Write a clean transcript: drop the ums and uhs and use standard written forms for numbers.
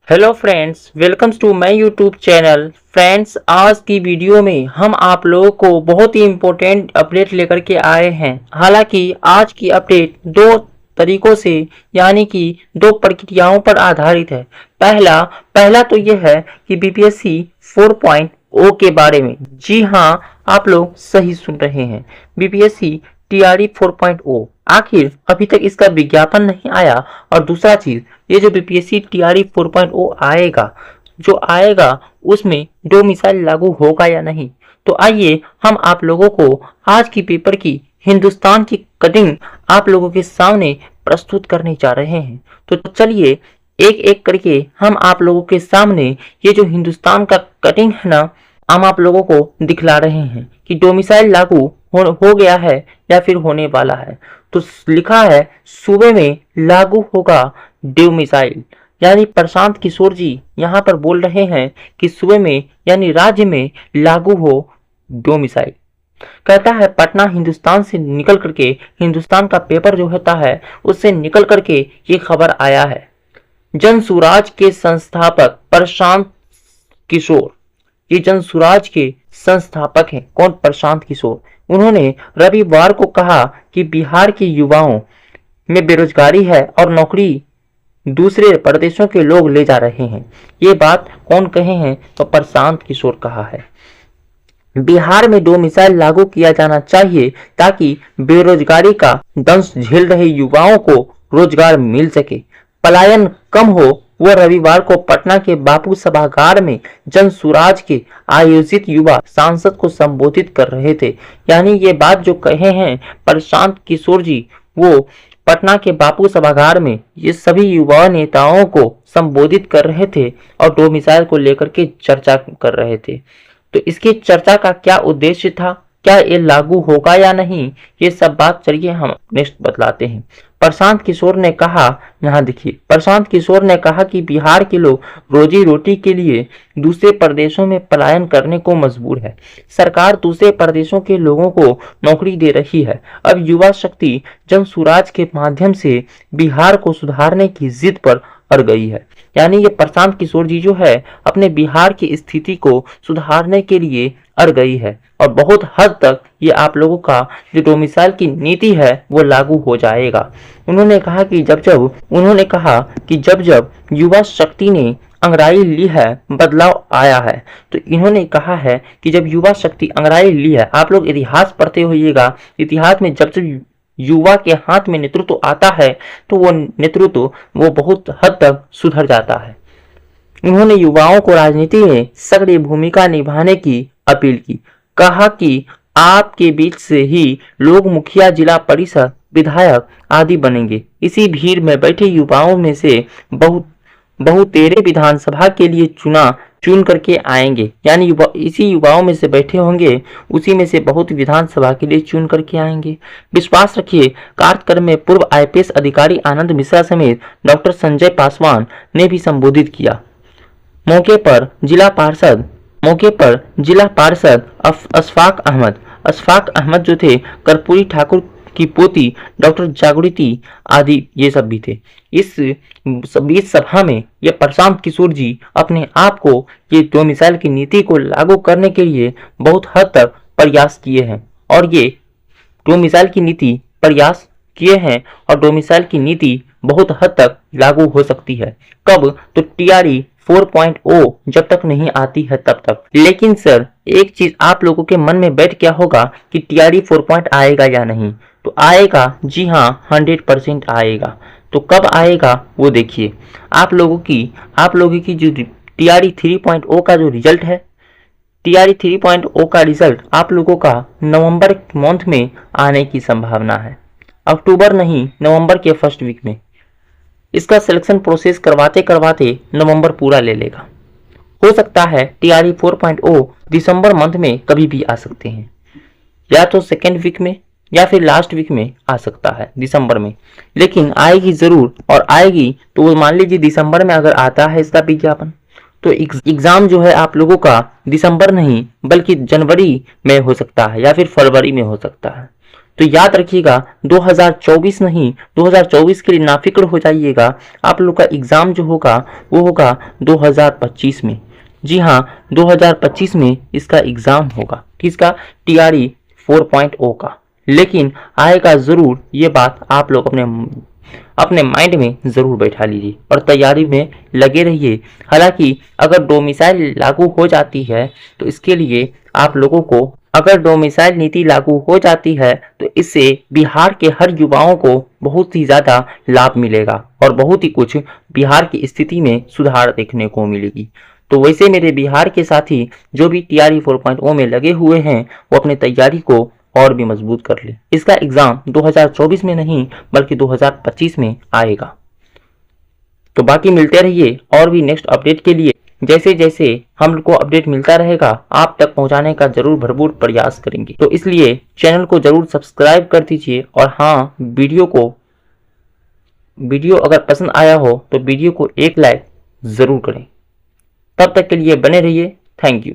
Hello friends, welcomes to my YouTube channel. Friends, आज की video में हम आप लोगों को बहुत ही इम्पोर्टेंट अपडेट लेकर के आए हैं। हालांकि आज की अपडेट दो तरीकों से यानी कि दो प्रक्रियाओं पर आधारित है। पहला तो यह है कि बीपीएससी 4.0 के बारे में। जी हाँ, आप लोग सही सुन रहे हैं, बीपीएससी टीआरई 4.0। आखिर अभी तक इसका विज्ञापन नहीं आया। और दूसरा चीज, ये जो बीपीएससी टीआरई 4.0 आएगा उसमें डोमिसाइल लागू होगा या नहीं। तो आइए हम आप लोगों को आज की पेपर की हिंदुस्तान की कटिंग आप लोगों के सामने प्रस्तुत करने जा रहे हैं। तो चलिए एक एक करके हम आप लोगों के सामने ये जो हिंदुस्तान का कटिंग है ना, हम आप लोगों को दिखला रहे हैं कि डोमिसाइल लागू हो गया है या फिर होने वाला है। तो लिखा है सूबे में लागू होगा डोमिसाइल, यानी प्रशांत किशोर जी यहाँ पर बोल रहे हैं कि सूबे में यानी राज्य में लागू हो डोमिसाइल। कहता है पटना हिंदुस्तान से निकल करके, हिंदुस्तान का पेपर जो होता है उससे निकल करके ये खबर आया है। जनसुराज के संस्थापक प्रशांत किशोर, ये जनसुराज के संस्थापक हैं। कौन? प्रशांत किशोर। उन्होंने रविवार को कहा कि बिहार के युवाओं में बेरोजगारी है और नौकरी दूसरे प्रदेशों के लोग ले जा रहे हैं। ये बात कौन कहे हैं? तो प्रशांत किशोर कहा है। बिहार में डोमिसाइल लागू किया जाना चाहिए ताकि बेरोजगारी का दंश झेल रहे युवाओं को रोजगार मिल सके, पलायन कम हो। वह रविवार को पटना के बापू सभागार में जनसुराज के आयोजित युवा सांसद को संबोधित कर रहे थे। यानी ये बात जो कहे हैं प्रशांत किशोर जी, वो पटना के बापू सभागार में ये सभी युवा नेताओं को संबोधित कर रहे थे और डोमिसाइल को लेकर के चर्चा कर रहे थे। तो इसकी चर्चा का क्या उद्देश्य था, क्या ये लागू होगा या नहीं, ये सब बात चलिए हम नेक्स्ट बतलाते हैं। प्रशांत किशोर ने कहा, यहाँ देखिए, प्रशांत किशोर ने कहा कि बिहार के लोग रोजी रोटी के लिए दूसरे प्रदेशों में पलायन करने को मजबूर है। सरकार दूसरे प्रदेशों के लोगों को नौकरी दे रही है। अब युवा शक्ति जनसुराज के माध्यम से बिहार को सुधारने की जिद पर अड़ गई है। यानी ये प्रशांत किशोर जी जो है अपने बिहार की स्थिति को सुधारने के लिए अड़ गई है और बहुत हद तक ये आप लोगों का जो डोमिसाइल की नीति है वो लागू हो जाएगा। उन्होंने कहा कि जब जब युवा शक्ति ने अंगड़ाई ली है बदलाव आया है। तो इन्होंने कहा है कि जब युवा शक्ति अंगड़ाई ली है, आप लोग इतिहास पढ़ते होइएगा, इतिहास में जब जब युवा के हाथ में नेतृत्व आता है तो वो नेतृत्व वो बहुत हद तक सुधर जाता है। उन्होंने युवाओं को राजनीति में सक्रिय भूमिका निभाने की अपील की। कहा कि आपके बीच से ही लोग मुखिया, जिला परिषद, विधायक आदि बनेंगे। इसी भीड़ में बैठे युवाओं में से बहुतेरे विधानसभा के लिए चुन करके आएंगे। यानी इसी युवाओं में से बैठे होंगे, उसी में से बहुत विधानसभा के लिए चुन करके आएंगे। विश्वास रखिए। कार्यक्रम में पूर्व आईपीएस अधिकारी आनंद मिश्रा समेत डॉक्टर संजय पासवान ने भी संबोधित किया। मौके पर जिला पार्षद अशफाक अहमद जो थे, कर्पूरी ठाकुर की पोती डॉक्टर जागृति आदि ये सब भी थे। इस सभा में ये प्रशांत किशोर जी अपने आप को ये डोमिसाइल की नीति को लागू करने के लिए बहुत हद तक प्रयास किए हैं और ये डोमिसाइल की नीति प्रयास किए हैं और डोमिसाइल की नीति बहुत हद तक लागू हो सकती है। कब? तो टीआरई 4.0 जब तक नहीं आती है तब तक। लेकिन सर, एक चीज आप लोगों के मन में बैठ गया होगा कि टीआरई 4.0 आएगा या नहीं। तो आएगा, जी हाँ, 100% आएगा। तो कब आएगा वो देखिए। आप लोगों की जो टीआरई 3.0 का जो रिजल्ट है, टीआरई 3.0 का रिजल्ट आप लोगों का नवंबर मंथ में आने की संभावना है। अक्टूबर नहीं, नवंबर के फर्स्ट वीक में। इसका सिलेक्शन प्रोसेस करवाते करवाते नवंबर पूरा ले लेगा। हो सकता है टीआरई 4.0 दिसंबर मंथ में कभी भी आ सकते हैं, या तो सेकेंड वीक में या फिर लास्ट वीक में आ सकता है दिसंबर में। लेकिन आएगी जरूर, और आएगी तो मान लीजिए दिसंबर में अगर आता है इसका विज्ञापन, तो एग्जाम जो है आप लोगों का दिसंबर नहीं बल्कि जनवरी में हो सकता है या फिर फरवरी में हो सकता है। तो याद रखिएगा 2024 नहीं, 2024 के लिए नाफिक्र हो जाइएगा। आप लोग का एग्जाम जो होगा वो होगा 2025 में। जी हाँ, 2025 में इसका एग्जाम होगा, किसका? TRE 4.0 का। लेकिन आएगा जरूर, ये बात आप लोग अपने माइंड में जरूर बैठा लीजिए और तैयारी में लगे रहिए। हालांकि अगर डोमिसाइल लागू हो जाती है तो इसके लिए आप लोगों को, अगर डोमिसाइल नीति लागू हो जाती है तो इससे बिहार के हर युवाओं को बहुत ही ज़्यादा लाभ मिलेगा और बहुत ही कुछ बिहार की स्थिति में सुधार देखने को मिलेगी। तो वैसे मेरे बिहार के साथी जो भी TRE 4.0 में लगे हुए हैं वो अपने तैयारी को और भी मजबूत कर ले। इसका एग्जाम 2024 में नहीं बल्कि 2025 में आएगा। तो बाकी मिलते रहिए और भी नेक्स्ट अपडेट के लिए। जैसे जैसे हम को अपडेट मिलता रहेगा आप तक पहुंचाने का जरूर भरपूर प्रयास करेंगे। तो इसलिए चैनल को जरूर सब्सक्राइब कर दीजिए और हाँ, वीडियो अगर पसंद आया हो तो वीडियो को एक लाइक जरूर करें। तब तक के लिए बने रहिए। Thank you.